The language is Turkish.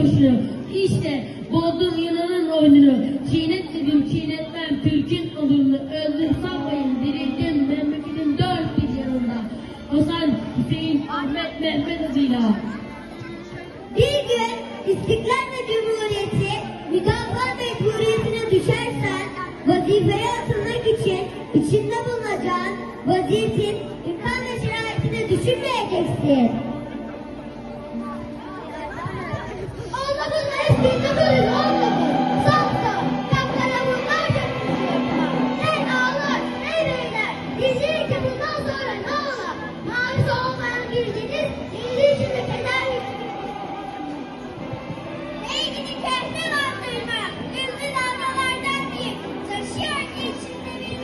boşuna. İşte bozdum Yunan'ın oyununu. Çiğnet dedim çiğnetmem Türk'ün onurunu. Öldüm sanmayın dirildim memleketin dört bir yanında. Hasan, Hüseyin, Ahmet, Mehmet adıyla. Bir gün İstiklal ve Cumhuriyeti müdafaa mecburiyetine düşersen vazifeye atılmak için içinde bulunacağın vaziyetin imkan ve şeraitine düşünmeyeceksin. Olmadın mı eskiğinde bölün olmadın. Safta, kapkara bunlar dönmüştür. Ey ağlar, ey beyler, dizleri ki bundan sonra ne ola? Mavisi olmayan bir deniz,